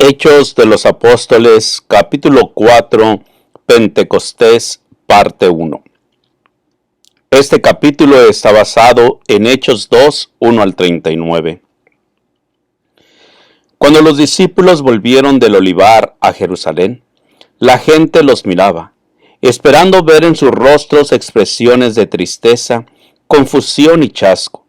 Hechos de los Apóstoles, capítulo 4, Pentecostés, parte 1. Este capítulo está basado en Hechos 2, 1 al 39. Cuando los discípulos volvieron del Olivar a Jerusalén, la gente los miraba, esperando ver en sus rostros expresiones de tristeza, confusión y chasco.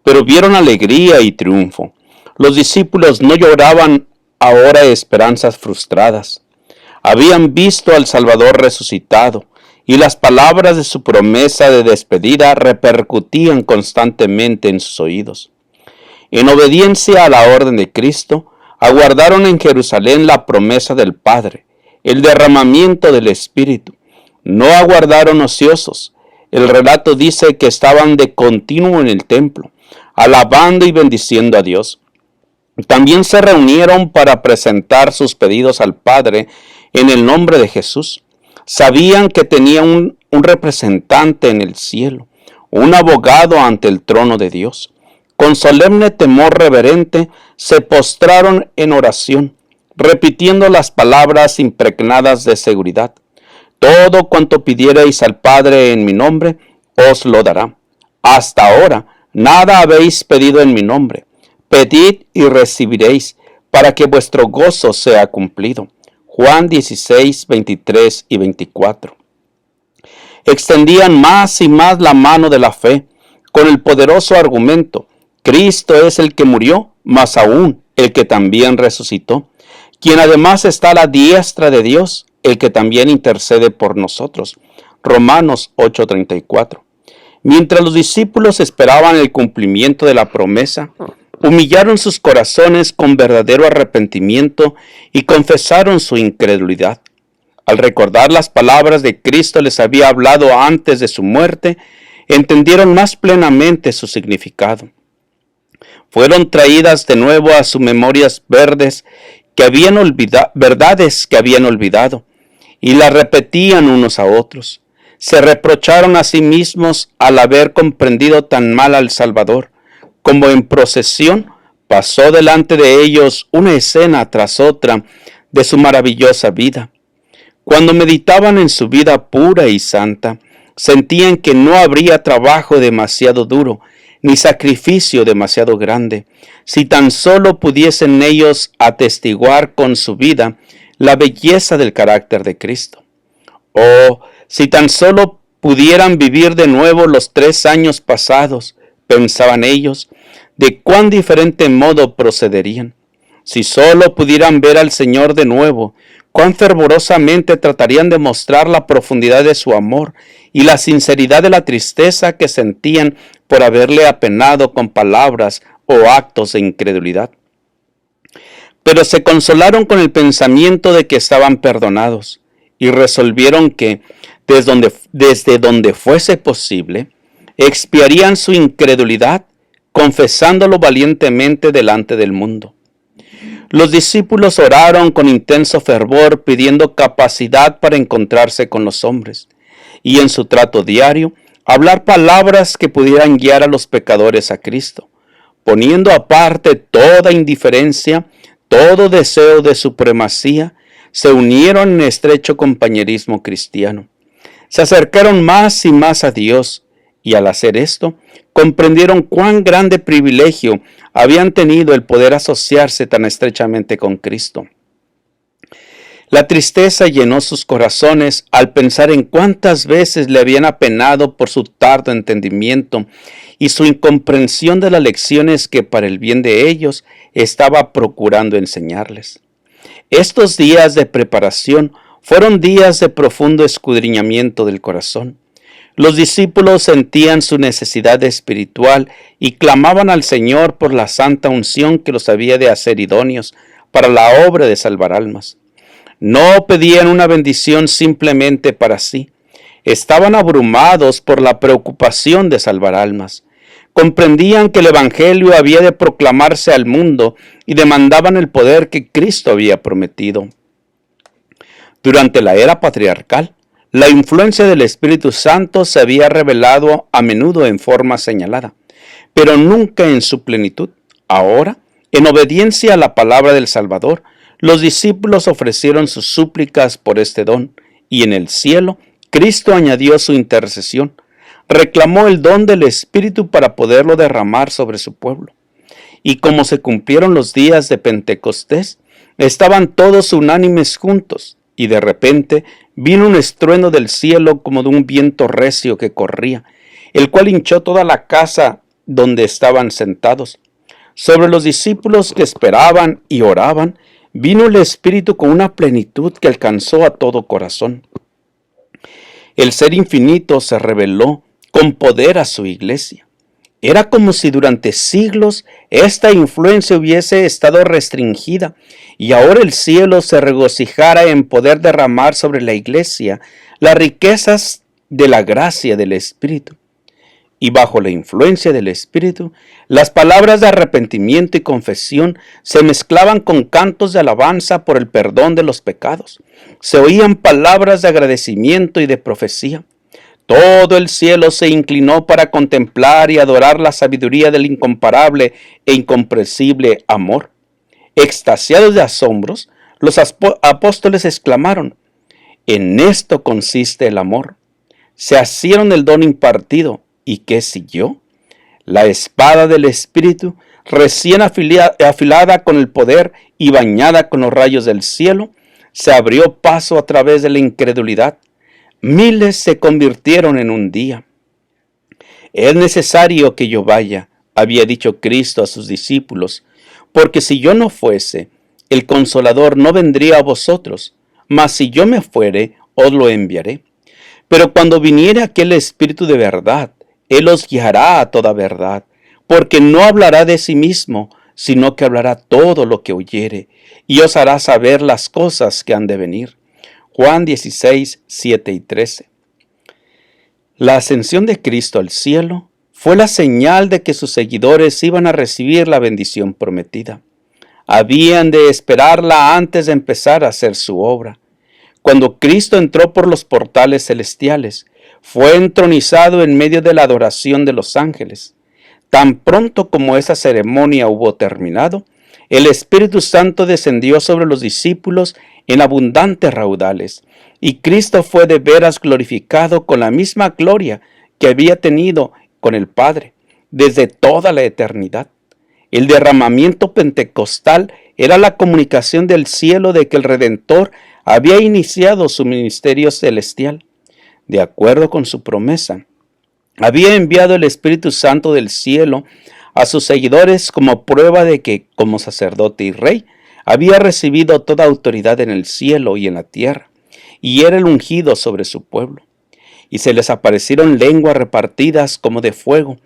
Pero vieron alegría y triunfo. Los discípulos no lloraban ahora esperanzas frustradas. Habían visto al Salvador resucitado, y las palabras de su promesa de despedida repercutían constantemente en sus oídos. En obediencia a la orden de Cristo, aguardaron en Jerusalén la promesa del Padre, el derramamiento del Espíritu. No aguardaron ociosos. El relato dice que estaban de continuo en el templo, alabando y bendiciendo a Dios. También se reunieron para presentar sus pedidos al Padre en el nombre de Jesús. Sabían que tenía un representante en el cielo, un abogado ante el trono de Dios. Con solemne temor reverente se postraron en oración, repitiendo las palabras impregnadas de seguridad. Todo cuanto pidiereis al Padre en mi nombre, os lo dará. Hasta ahora nada habéis pedido en mi nombre. Pedid y recibiréis, para que vuestro gozo sea cumplido. Juan 16, 23 y 24. Extendían más y más la mano de la fe, con el poderoso argumento: Cristo es el que murió, más aún el que también resucitó, quien además está a la diestra de Dios, el que también intercede por nosotros. Romanos 8:34. Mientras los discípulos esperaban el cumplimiento de la promesa, humillaron sus corazones con verdadero arrepentimiento y confesaron su incredulidad. Al recordar las palabras de Cristo les había hablado antes de su muerte, entendieron más plenamente su significado. Fueron traídas de nuevo a sus memorias verdades que habían olvidado, y las repetían unos a otros. Se reprocharon a sí mismos al haber comprendido tan mal al Salvador. Como en procesión, pasó delante de ellos una escena tras otra de su maravillosa vida. Cuando meditaban en su vida pura y santa, sentían que no habría trabajo demasiado duro, ni sacrificio demasiado grande, si tan solo pudiesen ellos atestiguar con su vida la belleza del carácter de Cristo. Oh, si tan solo pudieran vivir de nuevo los 3 años pasados, pensaban ellos, de cuán diferente modo procederían. Si solo pudieran ver al Señor de nuevo, cuán fervorosamente tratarían de mostrar la profundidad de su amor y la sinceridad de la tristeza que sentían por haberle apenado con palabras o actos de incredulidad. Pero se consolaron con el pensamiento de que estaban perdonados y resolvieron que, desde donde fuese posible, expiarían su incredulidad, confesándolo valientemente delante del mundo. Los discípulos oraron con intenso fervor, pidiendo capacidad para encontrarse con los hombres, y en su trato diario, hablar palabras que pudieran guiar a los pecadores a Cristo, poniendo aparte toda indiferencia, todo deseo de supremacía. Se unieron en estrecho compañerismo cristiano. Se acercaron más y más a Dios, y al hacer esto, comprendieron cuán grande privilegio habían tenido el poder asociarse tan estrechamente con Cristo. La tristeza llenó sus corazones al pensar en cuántas veces le habían apenado por su tardo entendimiento y su incomprensión de las lecciones que para el bien de ellos estaba procurando enseñarles. Estos días de preparación fueron días de profundo escudriñamiento del corazón. Los discípulos sentían su necesidad espiritual y clamaban al Señor por la santa unción que los había de hacer idóneos para la obra de salvar almas. No pedían una bendición simplemente para sí. Estaban abrumados por la preocupación de salvar almas. Comprendían que el Evangelio había de proclamarse al mundo y demandaban el poder que Cristo había prometido. Durante la era patriarcal, la influencia del Espíritu Santo se había revelado a menudo en forma señalada, pero nunca en su plenitud. Ahora, en obediencia a la palabra del Salvador, Los discípulos ofrecieron sus súplicas por este don, y en el cielo, Cristo añadió su intercesión. Reclamó el don del Espíritu para poderlo derramar sobre su pueblo. Y como se cumplieron los días de Pentecostés, estaban todos unánimes juntos, y de repente vino un estruendo del cielo como de un viento recio que corría, el cual hinchó toda la casa donde estaban sentados. Sobre los discípulos que esperaban y oraban, vino el Espíritu con una plenitud que alcanzó a todo corazón. El Ser Infinito se reveló con poder a su iglesia. Era como si durante siglos esta influencia hubiese estado restringida y ahora el cielo se regocijara en poder derramar sobre la iglesia las riquezas de la gracia del Espíritu. Y bajo la influencia del Espíritu, las palabras de arrepentimiento y confesión se mezclaban con cantos de alabanza por el perdón de los pecados. Se oían palabras de agradecimiento y de profecía. Todo el cielo se inclinó para contemplar y adorar la sabiduría del incomparable e incomprensible amor. Extasiados de asombros, los apóstoles exclamaron: «En esto consiste el amor». Se asieron del don impartido. ¿Y qué siguió? La espada del Espíritu, recién afilada con el poder y bañada con los rayos del cielo, se abrió paso a través de la incredulidad. Miles se convirtieron en un día. «Es necesario que yo vaya», había dicho Cristo a sus discípulos, «porque si yo no fuese, el Consolador no vendría a vosotros, mas si yo me fuere, os lo enviaré. Pero cuando viniere aquel Espíritu de verdad, Él os guiará a toda verdad, porque no hablará de sí mismo, sino que hablará todo lo que oyere, y os hará saber las cosas que han de venir». Juan 16, 7 y 13. La ascensión de Cristo al cielo fue la señal de que sus seguidores iban a recibir la bendición prometida. Habían de esperarla antes de empezar a hacer su obra. Cuando Cristo entró por los portales celestiales, fue entronizado en medio de la adoración de los ángeles. Tan pronto como esa ceremonia hubo terminado, el Espíritu Santo descendió sobre los discípulos en abundantes raudales, y Cristo fue de veras glorificado con la misma gloria que había tenido con el Padre desde toda la eternidad. El derramamiento pentecostal era la comunicación del cielo de que el Redentor había iniciado su ministerio celestial. De acuerdo con su promesa, había enviado el Espíritu Santo del cielo a sus seguidores como prueba de que, como sacerdote y rey, había recibido toda autoridad en el cielo y en la tierra, y era el ungido sobre su pueblo. Y se les aparecieron lenguas repartidas como de fuego,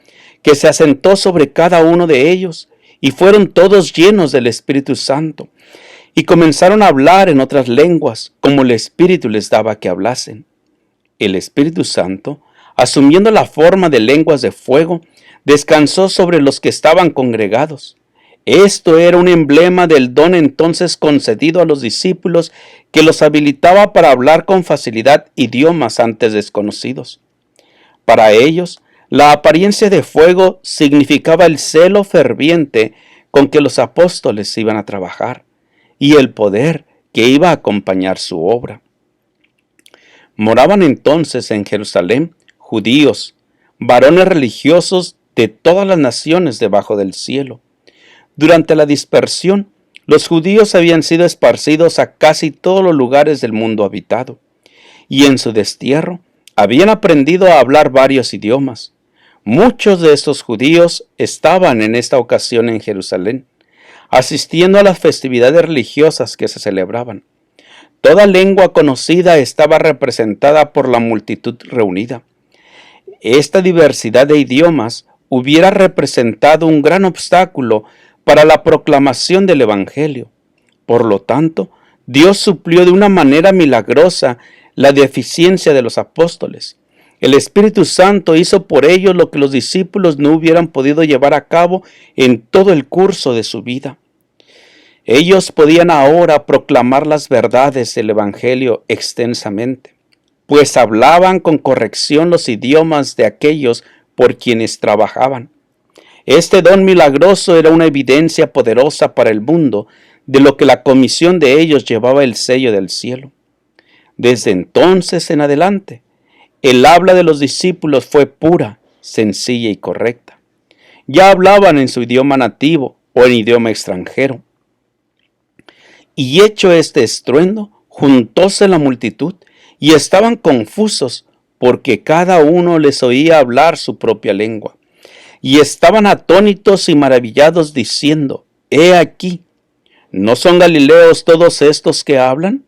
que se asentó sobre cada uno de ellos, y fueron todos llenos del Espíritu Santo, y comenzaron a hablar en otras lenguas, como el Espíritu les daba que hablasen. El Espíritu Santo, asumiendo la forma de lenguas de fuego, descansó sobre los que estaban congregados. Esto era un emblema del don entonces concedido a los discípulos que los habilitaba para hablar con facilidad idiomas antes desconocidos. Para ellos, la apariencia de fuego significaba el celo ferviente con que los apóstoles iban a trabajar y el poder que iba a acompañar su obra. Moraban entonces en Jerusalén judíos, varones religiosos de todas las naciones debajo del cielo. Durante la dispersión, los judíos habían sido esparcidos a casi todos los lugares del mundo habitado, y en su destierro habían aprendido a hablar varios idiomas. Muchos de estos judíos estaban en esta ocasión en Jerusalén, asistiendo a las festividades religiosas que se celebraban. Toda lengua conocida estaba representada por la multitud reunida. Esta diversidad de idiomas hubiera representado un gran obstáculo para la proclamación del Evangelio. Por lo tanto, Dios suplió de una manera milagrosa la deficiencia de los apóstoles. El Espíritu Santo hizo por ellos lo que los discípulos no hubieran podido llevar a cabo en todo el curso de su vida. Ellos podían ahora proclamar las verdades del Evangelio extensamente, pues hablaban con corrección los idiomas de aquellos por quienes trabajaban. Este don milagroso era una evidencia poderosa para el mundo de lo que la comisión de ellos llevaba el sello del cielo. Desde entonces en adelante, el habla de los discípulos fue pura, sencilla y correcta. Ya hablaban en su idioma nativo o en idioma extranjero. Y hecho este estruendo, juntóse la multitud y estaban confusos porque cada uno les oía hablar su propia lengua. Y estaban atónitos y maravillados diciendo: He aquí, ¿no son galileos todos estos que hablan?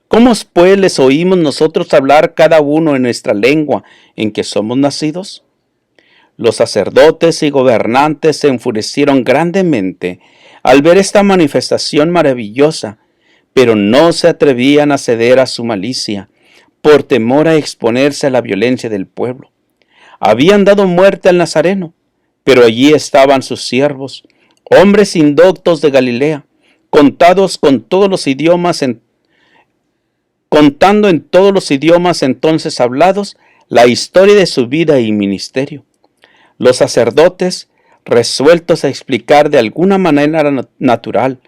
¿Cómo pues les oímos nosotros hablar cada uno en nuestra lengua en que somos nacidos? Los sacerdotes y gobernantes se enfurecieron grandemente al ver esta manifestación maravillosa, pero no se atrevían a ceder a su malicia, por temor a exponerse a la violencia del pueblo. Habían dado muerte al Nazareno, pero allí estaban sus siervos, hombres indoctos de Galilea, contando en todos los idiomas entonces hablados la historia de su vida y ministerio. Los sacerdotes, resueltos a explicar de alguna manera natural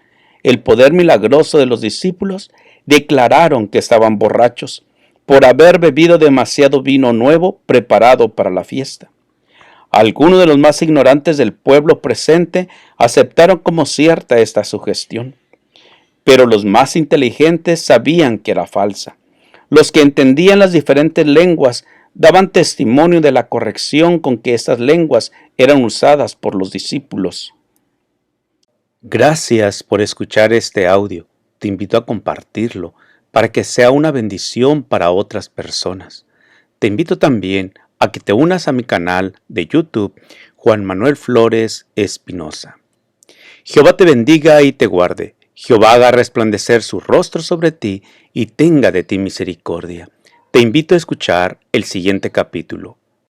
el poder milagroso de los discípulos, declararon que estaban borrachos por haber bebido demasiado vino nuevo preparado para la fiesta. Algunos de los más ignorantes del pueblo presente aceptaron como cierta esta sugestión, pero los más inteligentes sabían que era falsa. Los que entendían las diferentes lenguas daban testimonio de la corrección con que estas lenguas eran usadas por los discípulos. Gracias por escuchar este audio. Te invito a compartirlo para que sea una bendición para otras personas. Te invito también a que te unas a mi canal de YouTube, Juan Manuel Flores Espinosa. Jehová te bendiga y te guarde. Jehová haga resplandecer su rostro sobre ti y tenga de ti misericordia. Te invito a escuchar el siguiente capítulo.